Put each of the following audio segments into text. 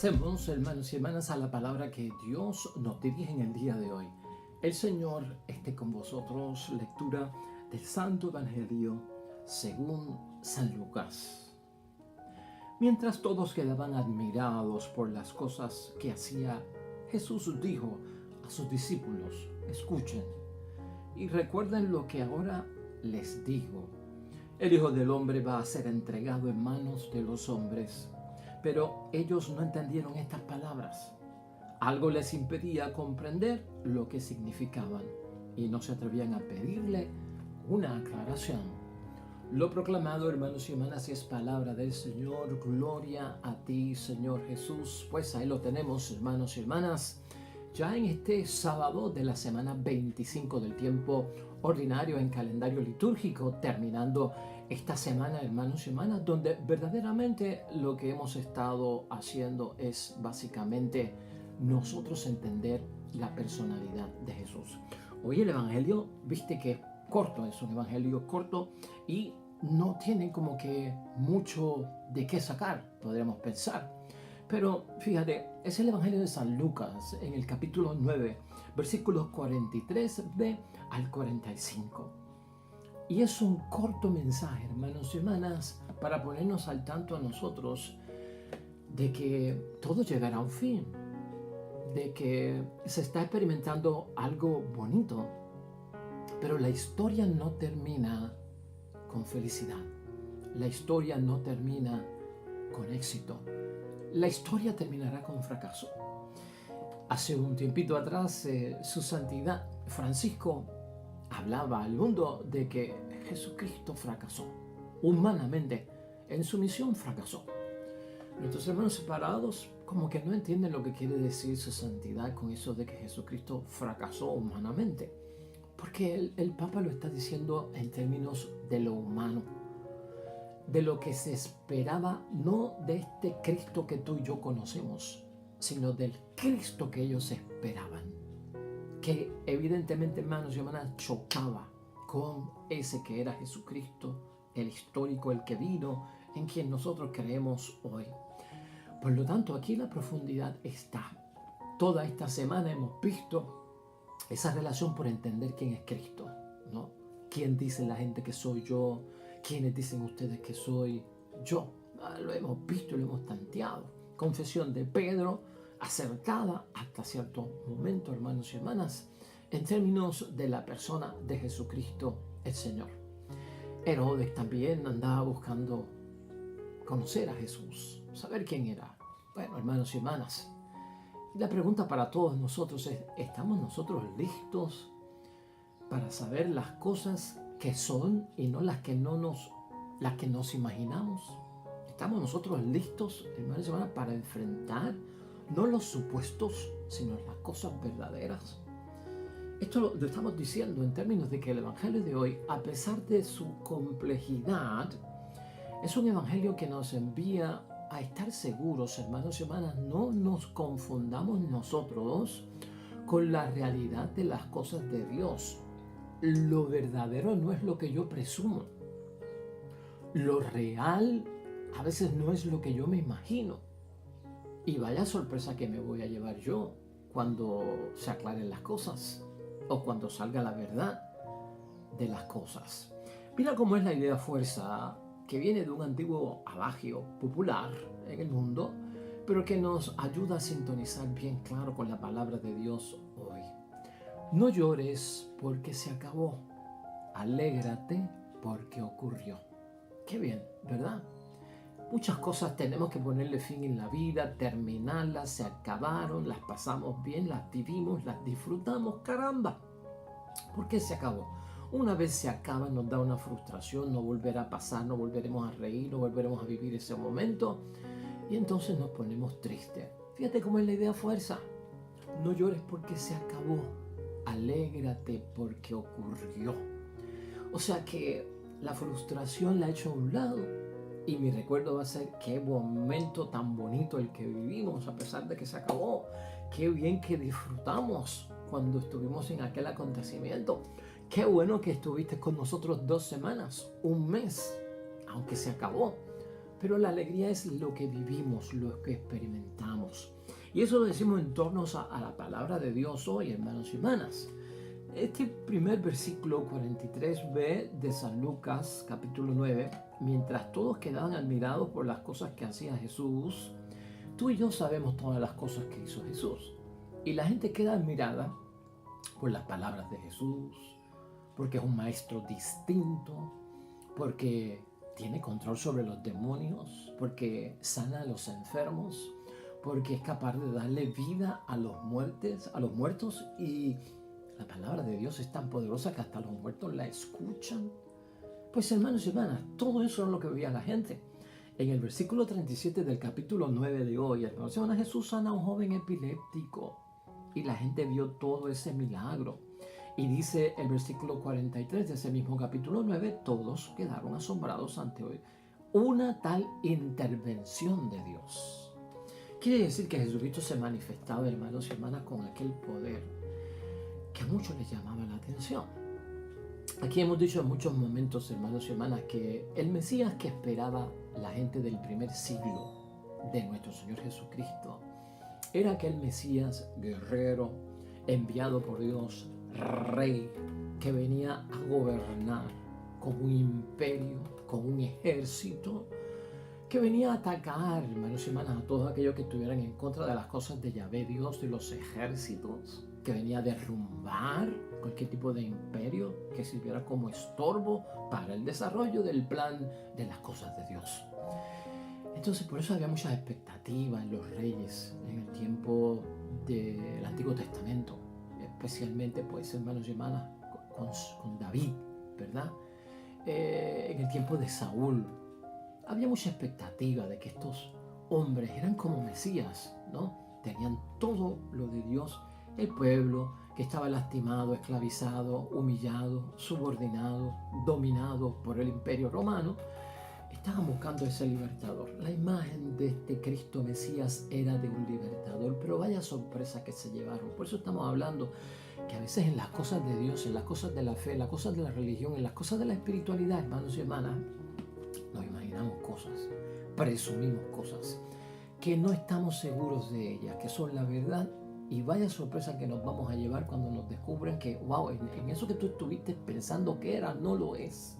Pasemos, hermanos y hermanas, a la palabra que Dios nos dirige en el día de hoy. El Señor esté con vosotros. Lectura del Santo Evangelio según San Lucas. Mientras todos quedaban admirados por las cosas que hacía, Jesús dijo a sus discípulos: escuchen y recuerden lo que ahora les digo. El Hijo del Hombre va a ser entregado en manos de los hombres. Pero ellos no entendieron estas palabras. Algo les impedía comprender lo que significaban y no se atrevían a pedirle una aclaración. Lo proclamado, hermanos y hermanas, es palabra del Señor. Gloria a ti, Señor Jesús. Pues ahí lo tenemos, hermanos y hermanas, ya en este sábado de la semana 25 del tiempo ordinario en calendario litúrgico, terminando esta semana, hermanos y hermanas, donde verdaderamente lo que hemos estado haciendo es básicamente nosotros entender la personalidad de Jesús. Hoy el evangelio, viste que es corto, es un evangelio corto y no tiene como que mucho de qué sacar, podríamos pensar. Pero fíjate, es el evangelio de San Lucas en el capítulo 9, versículos 43b al 45. Y es un corto mensaje, hermanos y hermanas, para ponernos al tanto a nosotros de que todo llegará a un fin, de que se está experimentando algo bonito, pero la historia no termina con felicidad, la historia no termina con éxito, la historia terminará con fracaso. Hace un tiempito atrás, su santidad Francisco hablaba al mundo de que Jesucristo fracasó. Humanamente, en su misión fracasó. Nuestros hermanos separados como que no entienden lo que quiere decir su santidad con eso de que Jesucristo fracasó humanamente. Porque el Papa lo está diciendo en términos de lo humano, de lo que se esperaba, no de este Cristo que tú y yo conocemos, sino del Cristo que ellos esperaban, que evidentemente, hermanos y hermanas, chocaba con ese que era Jesucristo, el histórico, el que vino, en quien nosotros creemos hoy. Por lo tanto, aquí la profundidad está. Toda esta semana hemos visto esa relación por entender quién es Cristo, ¿no? ¿Quién dice la gente que soy yo? ¿Quiénes dicen ustedes que soy yo? Lo hemos visto y lo hemos tanteado. Confesión de Pedro, acertada hasta cierto momento, hermanos y hermanas, en términos de la persona de Jesucristo el Señor. Herodes también andaba buscando conocer a Jesús, saber quién era. Bueno, hermanos y hermanas, la pregunta para todos nosotros es: ¿estamos nosotros listos para saber las cosas que son y no las que nos imaginamos? ¿Estamos nosotros listos, hermanos y hermanas, para enfrentar no los supuestos, sino las cosas verdaderas? Esto lo estamos diciendo en términos de que el evangelio de hoy, a pesar de su complejidad, es un evangelio que nos envía a estar seguros, hermanos y hermanas. No nos confundamos nosotros con la realidad de las cosas de Dios. Lo verdadero no es lo que yo presumo. Lo real a veces no es lo que yo me imagino. Y vaya sorpresa que me voy a llevar yo cuando se aclaren las cosas o cuando salga la verdad de las cosas. Mira cómo es la idea fuerza, que viene de un antiguo adagio popular en el mundo, pero que nos ayuda a sintonizar bien claro con la palabra de Dios hoy. No llores porque se acabó, alégrate porque ocurrió. Qué bien, ¿verdad? Muchas cosas tenemos que ponerle fin en la vida, terminarlas, se acabaron, las pasamos bien, las vivimos, las disfrutamos, caramba. ¿Por qué se acabó? Una vez se acaba nos da una frustración, no volverá a pasar, no volveremos a reír, no volveremos a vivir ese momento y entonces nos ponemos tristes. Fíjate cómo es la idea fuerza. No llores porque se acabó, alégrate porque ocurrió. O sea que la frustración la he hecho a un lado y mi recuerdo va a ser: qué momento tan bonito el que vivimos a pesar de que se acabó. Qué bien que disfrutamos cuando estuvimos en aquel acontecimiento. Qué bueno que estuviste con nosotros 2 semanas, un mes, aunque se acabó. pero la alegría es lo que vivimos, lo que experimentamos. Y eso lo decimos en torno a la palabra de Dios hoy, hermanos y hermanas. Este primer versículo 43b de San Lucas, capítulo 9, mientras todos quedaban admirados por las cosas que hacía Jesús, tú y yo sabemos todas las cosas que hizo Jesús. Y la gente queda admirada por las palabras de Jesús, porque es un maestro distinto, porque tiene control sobre los demonios, porque sana a los enfermos, porque es capaz de darle vida a los muertos, y la palabra de Dios es tan poderosa que hasta los muertos la escuchan. Pues hermanos y hermanas, todo eso es lo que veía la gente. En el versículo 37 del capítulo 9 de hoy, hermanos y hermanas, Jesús sana a un joven epiléptico y la gente vio todo ese milagro. Y dice el versículo 43 de ese mismo capítulo 9, todos quedaron asombrados ante hoy una tal intervención de Dios. Quiere decir que Jesucristo se manifestaba, hermanos y hermanas, con aquel poder que a muchos les llamaba la atención. Aquí hemos dicho en muchos momentos, hermanos y hermanas, que el Mesías que esperaba la gente del primer siglo de nuestro Señor Jesucristo era aquel Mesías guerrero, enviado por Dios, rey, que venía a gobernar con un imperio, con un ejército, que venía a atacar, hermanos y hermanas, a todos aquellos que estuvieran en contra de las cosas de Yahvé, Dios de los ejércitos, que venía a derrumbar cualquier tipo de imperio que sirviera como estorbo para el desarrollo del plan de las cosas de Dios. Entonces, por eso había muchas expectativas en los reyes en el tiempo del Antiguo Testamento, especialmente, pues, hermanos y hermanas, con David, ¿verdad? En el tiempo de Saúl, había mucha expectativa de que estos hombres eran como Mesías, ¿no? Tenían todo lo de Dios. El pueblo que estaba lastimado, esclavizado, humillado, subordinado, dominado por el imperio romano, estaban buscando ese libertador. La imagen de este Cristo Mesías era de un libertador, pero vaya sorpresa que se llevaron. Por eso estamos hablando que a veces en las cosas de Dios, en las cosas de la fe, en las cosas de la religión, en las cosas de la espiritualidad, hermanos y hermanas, nos imaginamos cosas, presumimos cosas que no estamos seguros de ellas, que son la verdad. Y vaya sorpresa que nos vamos a llevar cuando nos descubran que, wow, en eso que tú estuviste pensando que era, no lo es.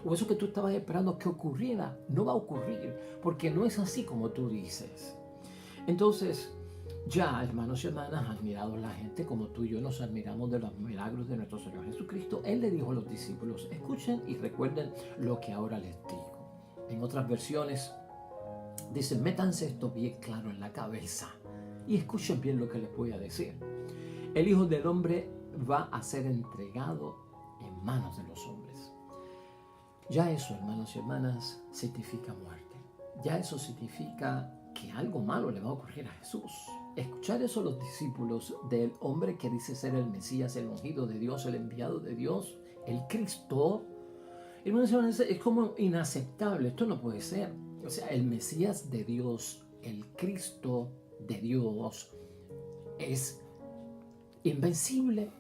O eso que tú estabas esperando que ocurriera, no va a ocurrir, porque no es así como tú dices. Entonces, ya, hermanos y hermanas, admirados la gente como tú y yo nos admiramos de los milagros de nuestro Señor Jesucristo, Él le dijo a los discípulos, escuchen y recuerden lo que ahora les digo. En otras versiones, dicen, métanse esto bien claro en la cabeza y escuchen bien lo que les voy a decir. El Hijo del Hombre va a ser entregado en manos de los hombres. Ya eso, hermanos y hermanas, significa muerte. Ya eso significa que algo malo le va a ocurrir a Jesús. Escuchar eso a los discípulos del hombre que dice ser el Mesías, el ungido de Dios, el enviado de Dios, el Cristo, hermanos y hermanas, es como inaceptable. Esto no puede ser. O sea, el Mesías de Dios, el Cristo de Dios, es invencible.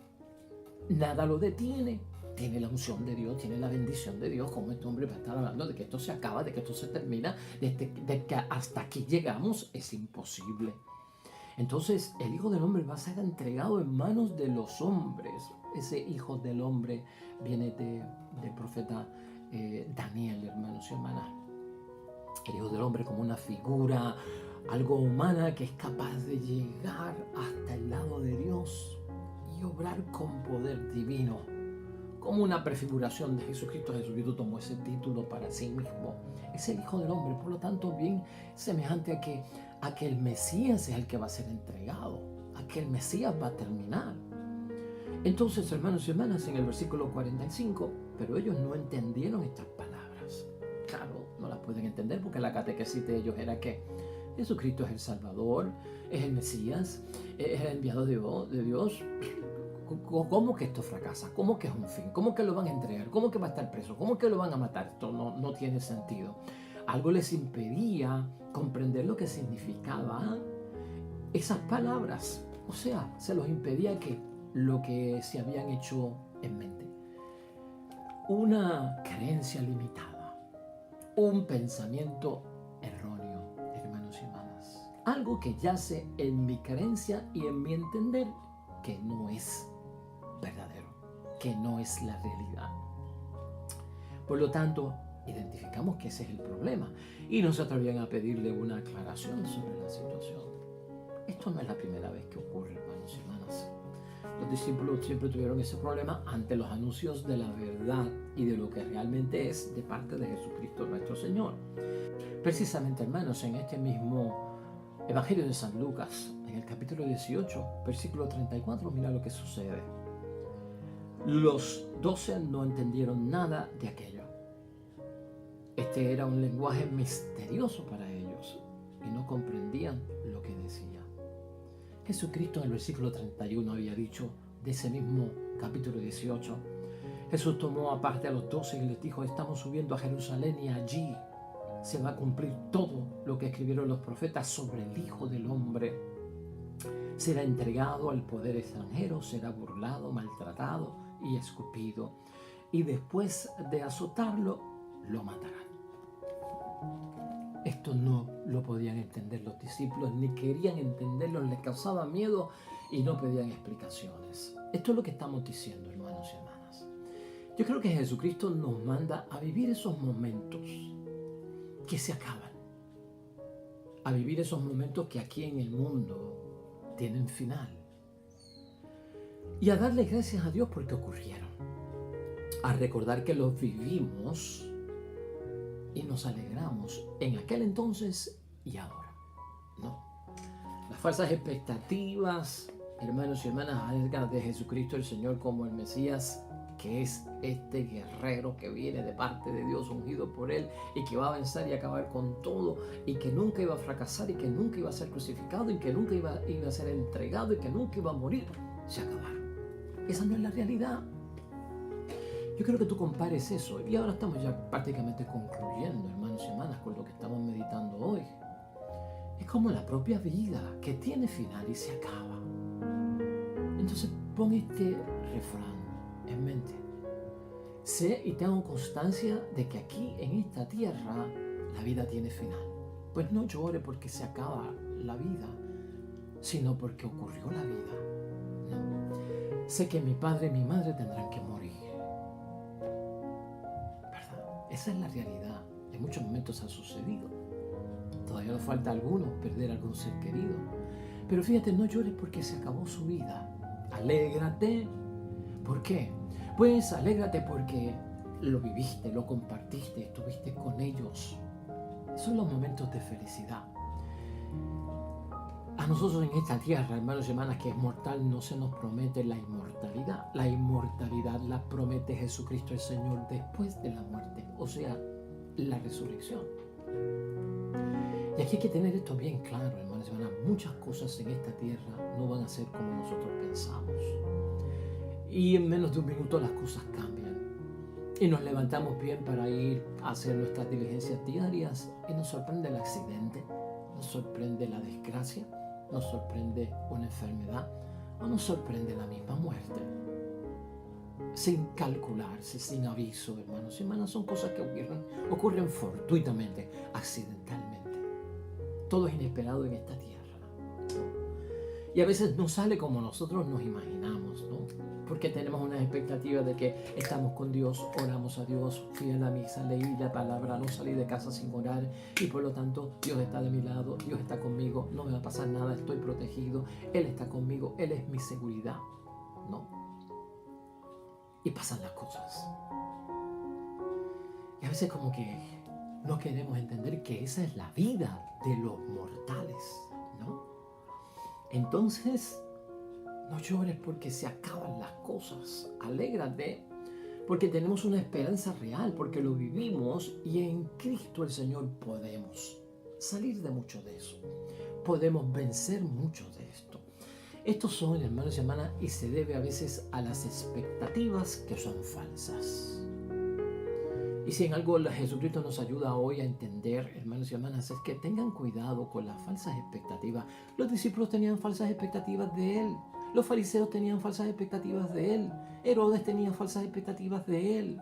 Nada lo detiene. Tiene la unción de Dios, tiene la bendición de Dios. Como este hombre va a estar hablando de que esto se acaba, de que esto se termina, de que hasta aquí llegamos, es imposible. Entonces el Hijo del Hombre va a ser entregado en manos de los hombres. Ese Hijo del Hombre viene del profeta Daniel, hermanos y hermanas. El Hijo del Hombre como una figura, algo humana que es capaz de llegar hasta el lado de Dios y obrar con poder divino. Como una prefiguración de Jesucristo. Jesucristo tomó ese título para sí mismo. Es el Hijo del Hombre, por lo tanto, bien semejante a que el Mesías es el que va a ser entregado, a que el Mesías va a terminar. Entonces, hermanos y hermanas, en el versículo 45, pero ellos no entendieron estas palabras. Claro, no las pueden entender porque la catequesis de ellos era que Jesucristo es el Salvador, es el Mesías, es el enviado de Dios. ¿Cómo que esto fracasa? ¿Cómo que es un fin? ¿Cómo que lo van a entregar? ¿Cómo que va a estar preso? ¿Cómo que lo van a matar? Esto no tiene sentido. Algo les impedía comprender lo que significaban esas palabras. O sea, se los impedía lo que se habían hecho en mente. Una creencia limitada, un pensamiento erróneo, hermanos y hermanas. Algo que yace en mi creencia y en mi entender que no es verdadero, que no es la realidad. Por lo tanto, identificamos que ese es el problema y no se atrevían a pedirle una aclaración sobre la situación. Esto no es la primera vez que ocurre, hermanos y hermanas. Los discípulos siempre tuvieron ese problema ante los anuncios de la verdad y de lo que realmente es de parte de Jesucristo nuestro Señor. Precisamente, hermanos, en este mismo Evangelio de San Lucas, en el capítulo 18, versículo 34, mira lo que sucede. Los 12 no entendieron nada de aquello. Este era un lenguaje misterioso para ellos y no comprendían lo que decía. Jesucristo en el versículo 31 había dicho de ese mismo capítulo 18, Jesús tomó aparte a los 12 y les dijo, estamos subiendo a Jerusalén y allí se va a cumplir todo lo que escribieron los profetas sobre el Hijo del Hombre. Será entregado al poder extranjero, será burlado, maltratado y escupido. Y después de azotarlo, lo matarán. Esto no lo podían entender los discípulos, ni querían entenderlo, les causaba miedo y no pedían explicaciones. Esto es lo que estamos diciendo, hermanos y hermanas. Yo creo que Jesucristo nos manda a vivir esos momentos que se acaban, a vivir esos momentos que aquí en el mundo tienen final y a darle gracias a Dios porque ocurrieron, a recordar que los vivimos y nos alegramos en aquel entonces y ahora, ¿no? Las falsas expectativas, hermanos y hermanas, acerca de Jesucristo el Señor como el Mesías, que es este guerrero que viene de parte de Dios, ungido por Él, y que va a vencer y acabar con todo, y que nunca iba a fracasar, y que nunca iba a ser crucificado, y que nunca iba a ser entregado, y que nunca iba a morir, se acabaron. Esa no es la realidad. Yo creo que tú compares eso, y ahora estamos ya prácticamente concluyendo, hermanos y hermanas, con lo que estamos meditando hoy. Es como la propia vida, que tiene final y se acaba. Entonces pon este refrán en mente. Sé y tengo constancia de que aquí en esta tierra la vida tiene final. Pues no llore porque se acaba la vida, sino porque ocurrió la vida. No. Sé que mi padre y mi madre tendrán que morir. ¿Verdad? Esa es la realidad. En muchos momentos ha sucedido. Todavía nos falta a algunos perder algún ser querido. Pero fíjate, no llores porque se acabó su vida. Alégrate. ¿Por qué? Pues alégrate porque lo viviste, lo compartiste, estuviste con ellos. Son los momentos de felicidad. A nosotros en esta tierra, hermanos y hermanas, que es mortal, no se nos promete la inmortalidad. La inmortalidad la promete Jesucristo el Señor después de la muerte, o sea, la resurrección. Y aquí hay que tener esto bien claro, hermanos y hermanas. Muchas cosas en esta tierra no van a ser como nosotros pensamos. Y en menos de un minuto las cosas cambian. Y nos levantamos bien para ir a hacer nuestras diligencias diarias y nos sorprende el accidente, nos sorprende la desgracia, nos sorprende una enfermedad o nos sorprende la misma muerte. Sin calcularse, sin aviso, hermanos y hermanas, son cosas que ocurren fortuitamente, accidentalmente. Todo es inesperado en esta tierra. Y a veces no sale como nosotros nos imaginamos, ¿no? Porque tenemos una expectativa de que estamos con Dios, oramos a Dios, fui a la misa, leí la palabra, no salí de casa sin orar y por lo tanto Dios está de mi lado, Dios está conmigo, no me va a pasar nada, estoy protegido, Él está conmigo, Él es mi seguridad, ¿no? Y pasan las cosas. Y a veces como que no queremos entender que esa es la vida de los mortales, ¿no? Entonces, no llores porque se acaban las cosas. Alégrate porque tenemos una esperanza real, porque lo vivimos y en Cristo el Señor podemos salir de mucho de eso. Podemos vencer mucho de esto. Estos son, hermanos y hermanas, y se debe a veces a las expectativas que son falsas. Y si en algo Jesucristo nos ayuda hoy a entender, hermanos y hermanas, es que tengan cuidado con las falsas expectativas. Los discípulos tenían falsas expectativas de Él. Los fariseos tenían falsas expectativas de Él. Herodes tenía falsas expectativas de Él.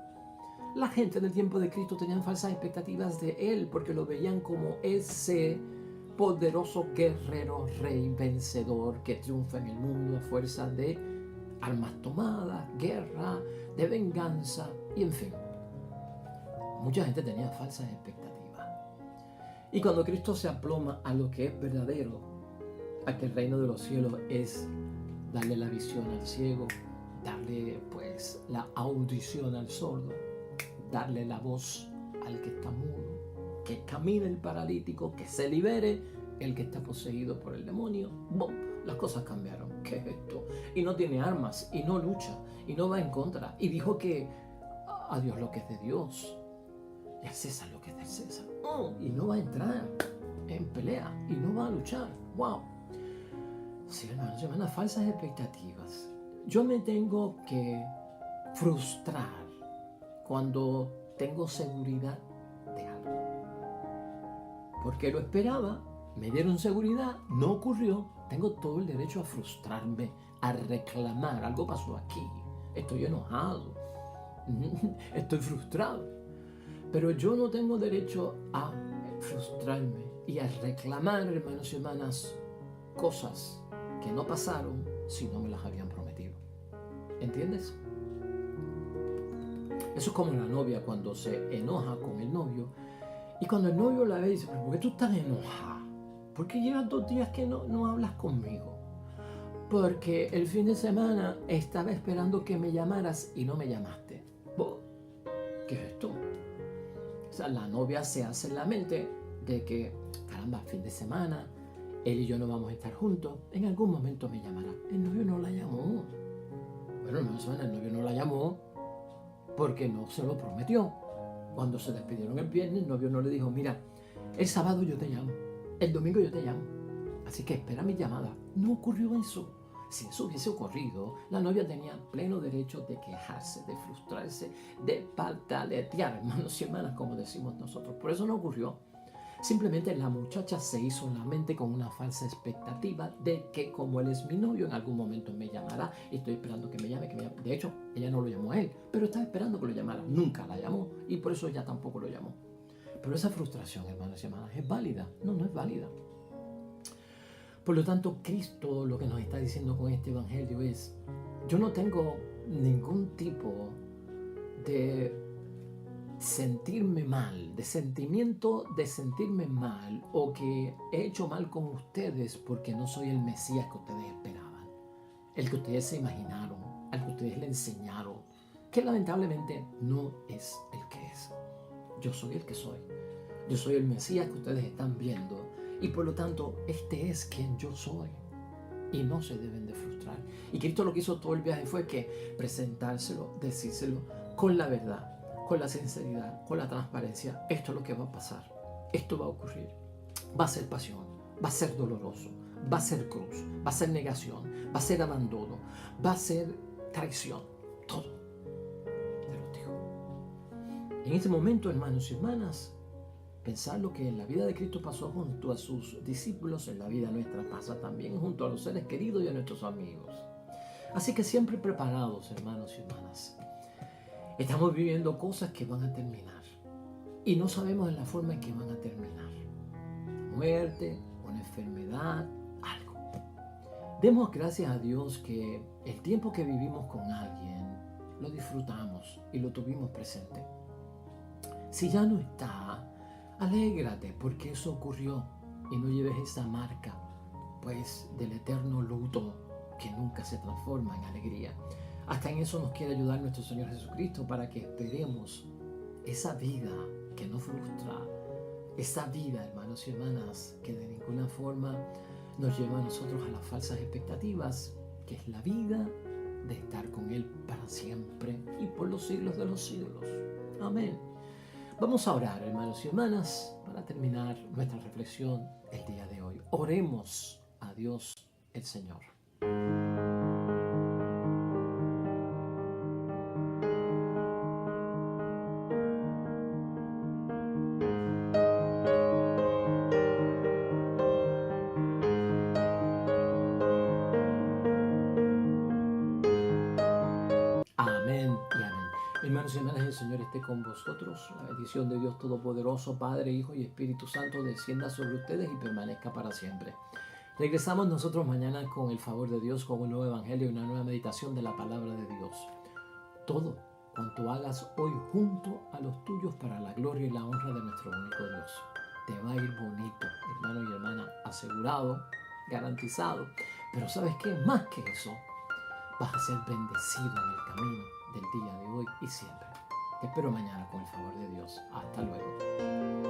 La gente del tiempo de Cristo tenían falsas expectativas de Él porque lo veían como ese poderoso guerrero, rey, vencedor que triunfa en el mundo a fuerza de armas tomadas, guerra, de venganza y en fin. Mucha gente tenía falsas expectativas. Y cuando Cristo se aploma a lo que es verdadero, a que el reino de los cielos es darle la visión al ciego, darle pues la audición al sordo, darle la voz al que está mudo, que camine el paralítico, que se libere el que está poseído por el demonio. ¡Bum! Las cosas cambiaron. ¿Qué es esto? Y no tiene armas, y no lucha, y no va en contra. Y dijo que a Dios lo que es de Dios, y a César lo que es del César. Y no va a entrar en pelea, y no va a luchar. ¡Wow! Sí, hermanos, hermanas, falsas expectativas. Yo me tengo que frustrar cuando tengo seguridad de algo. Porque lo esperaba, me dieron seguridad, no ocurrió. Tengo todo el derecho a frustrarme, a reclamar. Algo pasó aquí. Estoy enojado. Estoy frustrado. Pero yo no tengo derecho a frustrarme y a reclamar, hermanos y hermanas, cosas que no pasaron si no me las habían prometido. ¿Entiendes? Eso es como la novia cuando se enoja con el novio y cuando el novio la ve y dice, ¿por qué tú estás enojada? ¿Por qué llevas 2 días que no hablas conmigo? Porque el fin de semana estaba esperando que me llamaras y no me llamaste. ¿Qué es esto? O sea, la novia se hace en la mente de que, caramba, fin de semana, él y yo no vamos a estar juntos, en algún momento me llamará. El novio no la llamó. Bueno, no suena, el novio no la llamó porque no se lo prometió. Cuando se despidieron el viernes, el novio no le dijo, mira, el sábado yo te llamo, el domingo yo te llamo, así que espera mi llamada. No ocurrió eso. Si eso hubiese ocurrido, la novia tenía pleno derecho de quejarse, de frustrarse, de pataletear, hermanos y hermanas, como decimos nosotros. Por eso no ocurrió. Simplemente la muchacha se hizo la mente con una falsa expectativa de que como él es mi novio, en algún momento me llamará y estoy esperando que me llame, De hecho, ella no lo llamó a él, pero estaba esperando que lo llamara. Nunca la llamó y por eso ella tampoco lo llamó. Pero esa frustración, hermanos y hermanas, ¿es válida? No, no es válida. Por lo tanto, Cristo lo que nos está diciendo con este evangelio es, yo no tengo ningún tipo de sentirme mal, de sentimiento de sentirme mal o que he hecho mal con ustedes porque no soy el Mesías que ustedes esperaban, el que ustedes se imaginaron, al que ustedes le enseñaron, que lamentablemente no es el que es. Yo soy el que soy. Yo soy el Mesías que ustedes están viendo y por lo tanto este es quien yo soy y no se deben de frustrar. Y Cristo lo que hizo todo el viaje fue que presentárselo, decírselo con la verdad, con la sinceridad, con la transparencia. Esto es lo que va a pasar, esto va a ocurrir, va a ser pasión, va a ser doloroso, va a ser cruz, va a ser negación, va a ser abandono, va a ser traición, todo te lo digo. En este momento, hermanos y hermanas, pensar lo que en la vida de Cristo pasó junto a sus discípulos, en la vida nuestra pasa también junto a los seres queridos y a nuestros amigos. Así que siempre preparados, hermanos y hermanas. Estamos viviendo cosas que van a terminar y no sabemos en la forma en que van a terminar. Muerte, una enfermedad, algo. Demos gracias a Dios que el tiempo que vivimos con alguien lo disfrutamos y lo tuvimos presente. Si ya no está, alégrate porque eso ocurrió y no lleves esa marca, pues, del eterno luto que nunca se transforma en alegría. Hasta en eso nos quiere ayudar nuestro Señor Jesucristo para que esperemos esa vida que no frustra, esa vida, hermanos y hermanas, que de ninguna forma nos lleva a nosotros a las falsas expectativas, que es la vida de estar con Él para siempre y por los siglos de los siglos. Amén. Vamos a orar, hermanos y hermanas, para terminar nuestra reflexión el día de hoy. Oremos a Dios el Señor. Amén y amén. Hermanos Hermanos y hermanas, el Señor esté con vosotros. La bendición de Dios Todopoderoso, Padre, Hijo y Espíritu Santo, descienda sobre ustedes y permanezca para siempre. Regresamos nosotros mañana con el favor de Dios, con un nuevo evangelio y una nueva meditación de la palabra de Dios. Todo cuanto hagas hoy junto a los tuyos para la gloria y la honra de nuestro único Dios. Te va a ir bonito, hermano y hermana, asegurado, garantizado. Pero ¿sabes qué? Más que eso, vas a ser bendecido en el camino del día de hoy y siempre. Te espero mañana con el favor de Dios. Hasta luego.